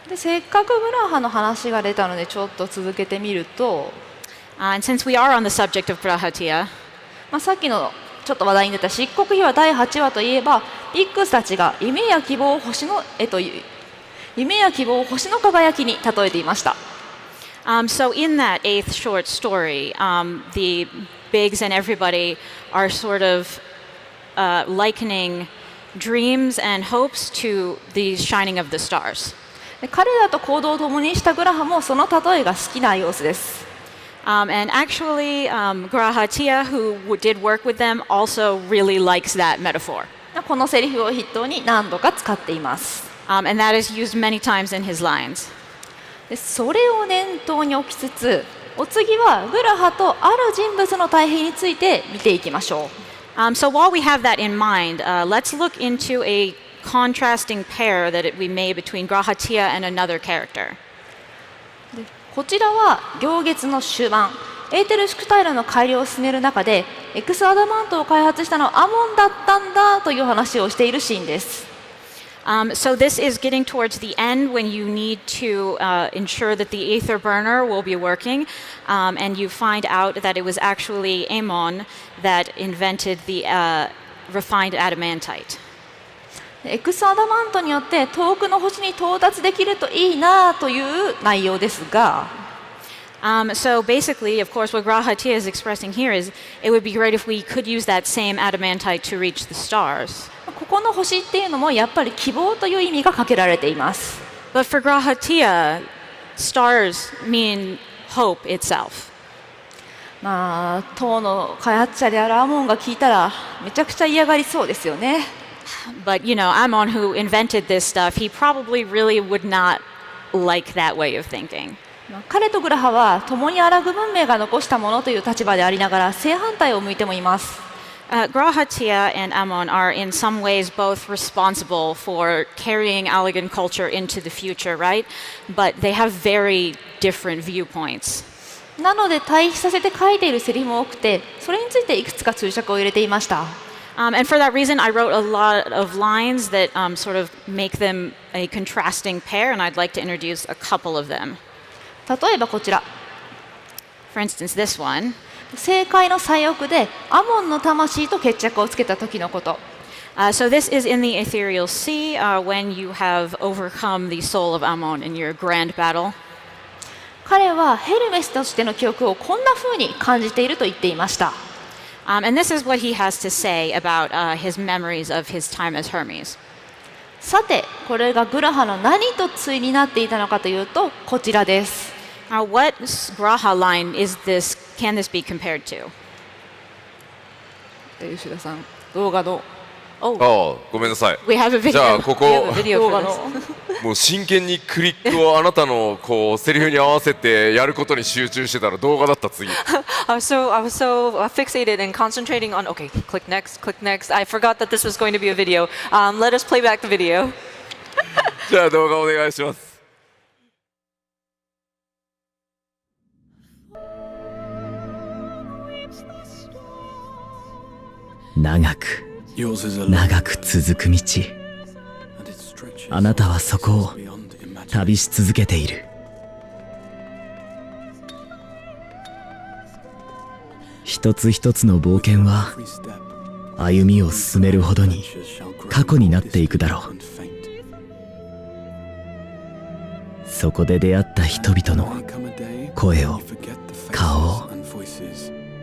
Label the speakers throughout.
Speaker 1: でせっかくグラハの話が出たのでちょっと続けてみると、
Speaker 2: And since we are on the subject of Grahatia,
Speaker 1: さっきのちょっと話題に出た漆黒秘話第8話といえば、ビックスたちが夢や希望を星の輝きに例えていました。
Speaker 2: So in that eighth short story, the Biggs and everybody are sort of likening dreams and hopes to the shining of the stars.
Speaker 1: 彼らと行動を共にしたグラハもその例えが好きな様子です。
Speaker 2: And actually, Grahatia, who did work with them, also really likes that metaphor.
Speaker 1: このセリフを筆頭に何度か使っています。
Speaker 2: And that is used many times in his lines.
Speaker 1: でそれを念頭に置きつつ、お次はグラハとある人物の対比について見ていきましょう。
Speaker 2: So while we have that in mind, let's look into a contrasting pair that we made between Grahatia and another character.
Speaker 1: こちらは行月の終盤、エーテル・シュクタイルの改良を進める中で、エクスアダマントを開発したのはアモンだったんだという話をしているシーンです。
Speaker 2: So this is getting towards the end when you need to ensure that the ether burner will be working, and you find out that it was actually Amon that invented the refined adamantite.
Speaker 1: エクスアダマントによって遠くの星に到達できるといいなという内容ですが、
Speaker 2: So basically, of course, what Grahatia is expressing here is it would be great if we could use that same adamantite to reach the stars.
Speaker 1: ここの星っていうのもやっぱり希望という意味がかけられています。
Speaker 2: But for Grahatia, stars mean hope itself.
Speaker 1: 塔の開発者であるアモンが聞いたらめちゃくちゃ嫌がりそうですよね。
Speaker 2: But you know, Amon, who invented this stuff, he probably really would not like that way of thinking.
Speaker 1: 彼とグラハは共にアラグ文明が残したものという立場でありながら正反対を向いてもいます。
Speaker 2: Grahatia and Amon are in some ways both responsible for carrying Allegan culture into the future, right? But they have very different viewpoints.
Speaker 1: なので対比させて書いているセリフも多くて、それについていくつか注釈を入れていました。
Speaker 2: And for that reason, I wrote a lot of lines that sort of make them a contrasting pair, and I'd like to introduce a couple of them.
Speaker 1: 例えばこちら。
Speaker 2: For instance, this one.
Speaker 1: 正解の最奥でアモンの魂と決着をつけた時のこと。
Speaker 2: So this is in the ethereal sea when you have overcome the soul of Amon in your grand battle.
Speaker 1: 彼はヘルメスとしての記憶をこんな風に感じていると言っていました。
Speaker 2: And this is what he has to say about his memories of his time as Hermes.
Speaker 1: さて、これがグラハの何と対になっていたのかというと、こちらです。
Speaker 2: What Graha line is this? Can this be compared to?
Speaker 1: 吉田さん、動画の。
Speaker 3: ごめんなさい。
Speaker 2: We have a video.
Speaker 3: じゃあここ
Speaker 1: 動画の。
Speaker 3: もう真剣にクリックをあなたのこうセリフに合わせてやることに集中してたら動画だった次。
Speaker 4: I was so fixated and concentrating on okay, click next, click next. I forgot that this was going to be a video. Let us play back the video.
Speaker 3: じゃあ動画お願いします。
Speaker 5: 長く続く道。あなたはそこを旅し続けている。一つ一つの冒険は歩みを進めるほどに過去になっていくだろう。そこで出会った人々の声を、顔を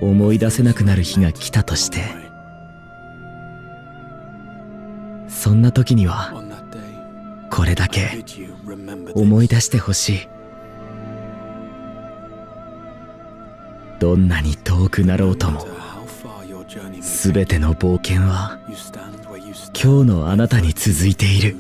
Speaker 5: 思い出せなくなる日が来たとして、そんな時にはこれだけ思い出してほしい。どんなに遠くなろうとも、すべての冒険は今日のあなたに続いている。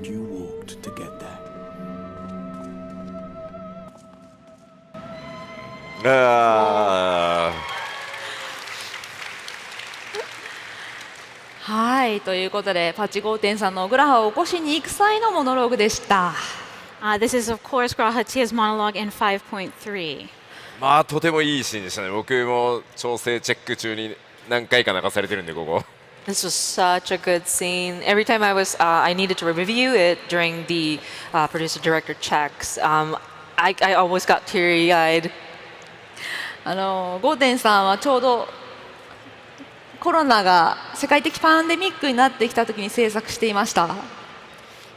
Speaker 1: はい、ということでパチ5.3のグラハを起こしに行く際のモノローグでした。
Speaker 2: This is of course Grahatia's monologue in 5.3.
Speaker 3: まあとてもいいシーンでしたね。僕も調整チェック中に何回か流されてるんでここ。
Speaker 4: This was such a good scene. Every time I needed to review it during the producer-director checks, I always got teary-eyed.
Speaker 1: ゴーテンさんはちょうどコロナが世界的パンデミックになってきた時に制作していました。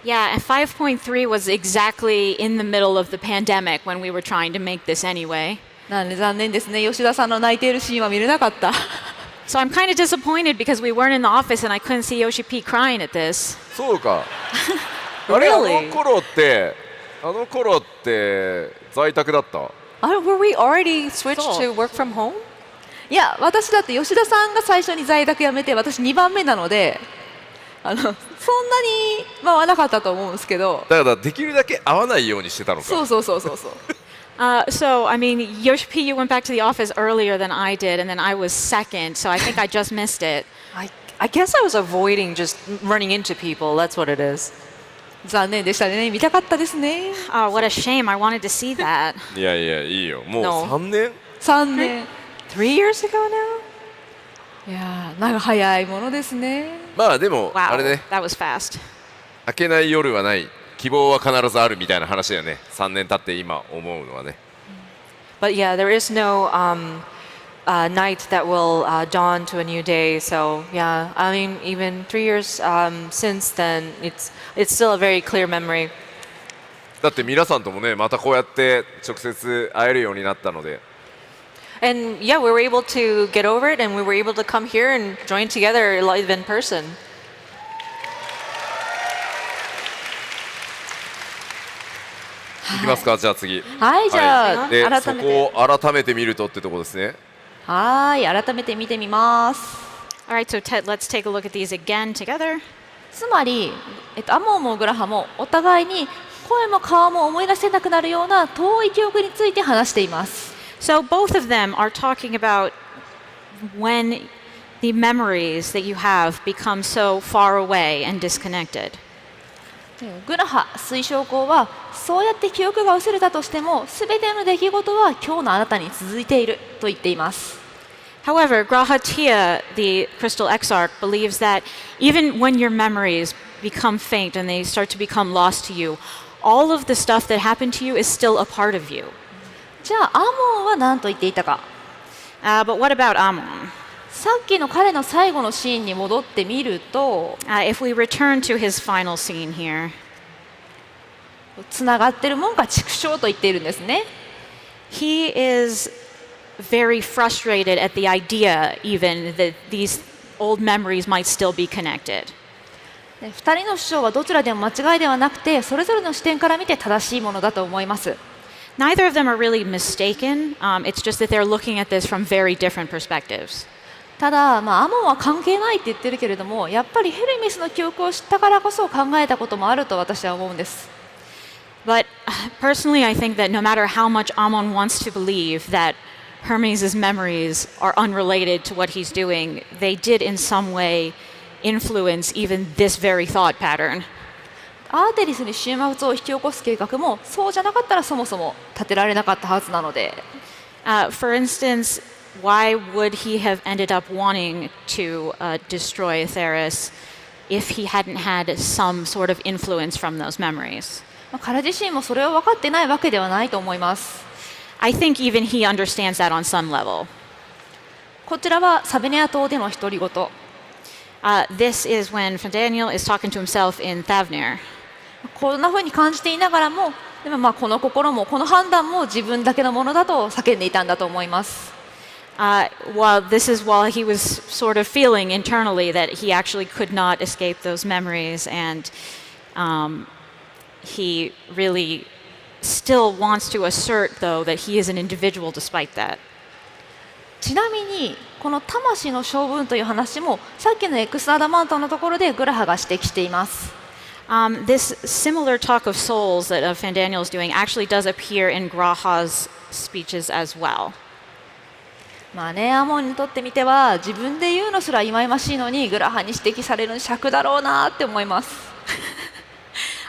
Speaker 2: Yeah, and 5.3 was exactly in the middle of the pandemic when we were trying to make this anyway.
Speaker 1: なんで残念ですね。吉田さんの泣いているシーンは見れなかった。
Speaker 2: So I'm kind of disappointed because we weren't in the office and I couldn't see Yoshi P crying at this.
Speaker 3: そうか。あれ、
Speaker 4: Really?
Speaker 3: あの頃って在宅だった？
Speaker 4: Were we already switched to work from home?
Speaker 1: いや、私だって吉田さんが最初に在宅辞めて、私2番目なので、そんなに会わなかったと思うんですけど。
Speaker 3: だからできるだけ会わないようにしてたのか。
Speaker 1: そうそうそうそうそう。
Speaker 2: So, I mean, Yoshi P, you went back to the office earlier than I did, and then I was second, so I think I just missed it.
Speaker 4: I guess I was avoiding just running into people. That's what it is.
Speaker 1: 残念でしたね。見たかったですね。
Speaker 2: Oh, what a shame. I wanted to see that.
Speaker 3: いやいや、いいよ。もう
Speaker 4: No.
Speaker 3: 3年
Speaker 1: 3年。
Speaker 4: 3 years ago now?
Speaker 1: いやー、長早いものですね。
Speaker 3: まあでも、
Speaker 2: Wow,
Speaker 3: あれね、
Speaker 2: that was fast.
Speaker 3: 明けない夜はない、希望は必ずあるみたいな話だよね。3年経って今思うのはね。
Speaker 4: But yeah, there is no night that will dawn to a new day. So yeah, I mean, even 3 years since then, it's still a very clear memory.
Speaker 3: だって皆さんともね、またこうやって直接会えるようになったので。
Speaker 4: And yeah, we were able to get over it, and we were able to come here and join together live in person.
Speaker 3: いきますか、じゃあ次。
Speaker 1: はい、じゃあ、
Speaker 3: で、
Speaker 1: 改
Speaker 3: そ
Speaker 1: めて。
Speaker 3: こを改めて見るとってとこですね。
Speaker 1: はい、改めて見てみます。
Speaker 2: All right, so let's take a look at these again together.
Speaker 1: つまり、アモンもグラハもお互いに声も顔も思い出せなくなるような遠い記憶について話しています。
Speaker 2: So both of them are talking about when the memories that you have become so far away and disconnected.
Speaker 1: グラハ推奨校はそうやって記憶が薄れたとしても全ての出来事は今日のあなたに続いていると言っています。
Speaker 2: However, Grahatia, the crystal exarch, believes that even when your memories become faint and they start to become lost to you, all of the stuff that happened to you is still a part of you.
Speaker 1: じゃあアモンは何と言っていたか。
Speaker 2: But what about Amon?
Speaker 1: さっきの彼の最後のシーンに戻ってみると、
Speaker 2: If we return to his final scene here,
Speaker 1: つながってるもんか畜生と言っているんですね。
Speaker 2: he is very frustrated at the idea even that these old memories might still be connected.
Speaker 1: 2人の主張はどちらでも間違いではなくて、それぞれの視点から見て正しいものだと思います。
Speaker 2: Neither of them are really mistaken. It's just that they're looking at this from very different perspectives.
Speaker 1: ただ、アモンは関係ないって言ってるけれども、やっぱりヘルメスの記憶を知ったからこそ考えたこともあると私は思うんです。
Speaker 2: But personally, I think that no matter how much Amon wants to believe that Hermes' memories are unrelated to what he's doing, they did in some way influence even this very thought pattern.
Speaker 1: アーテリスに終末を引き起こす計画もそうじゃなかったらそもそも立てられなかったはずなので。
Speaker 2: For instance, why would he have ended up wanting to destroy Theris if he hadn't had some sort of influence from those memories?
Speaker 1: 彼自身もそれを分かってないわけではないと思います。
Speaker 2: I think even he understands that on some level.
Speaker 1: こちらはサベネア島での独り言。
Speaker 2: This is when Fandaniel is talking to himself in Thavnir.
Speaker 1: こんな風に感じていながらも、でもこの心もこの判断も自分だけのものだと叫んでいたんだと思います。
Speaker 2: While he was sort of feeling internally that he actually could not escape those memories, and he really still wants to assert, though, that he is an individual despite that.
Speaker 1: ちなみにこの魂の性分という話もさっきのエクスアダマントのところでグラハが指摘しています。
Speaker 2: This similar talk of souls that Fandaniel is doing actually does appear in Graha's speeches as well.
Speaker 1: アモンにとってみては自分で言うのすら忌々しいのにグラハに指摘されるの尺だろうなって思います。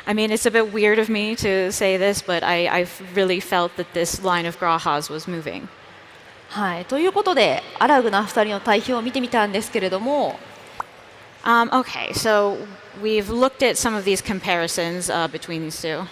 Speaker 2: I mean, it's a bit weird of me to say this, but I really felt that this line of Graha's was moving.
Speaker 1: はい、ということでアラグな2人の対比を見てみたんですけれども、
Speaker 2: Okay, so we've looked at some of these comparisons between these two.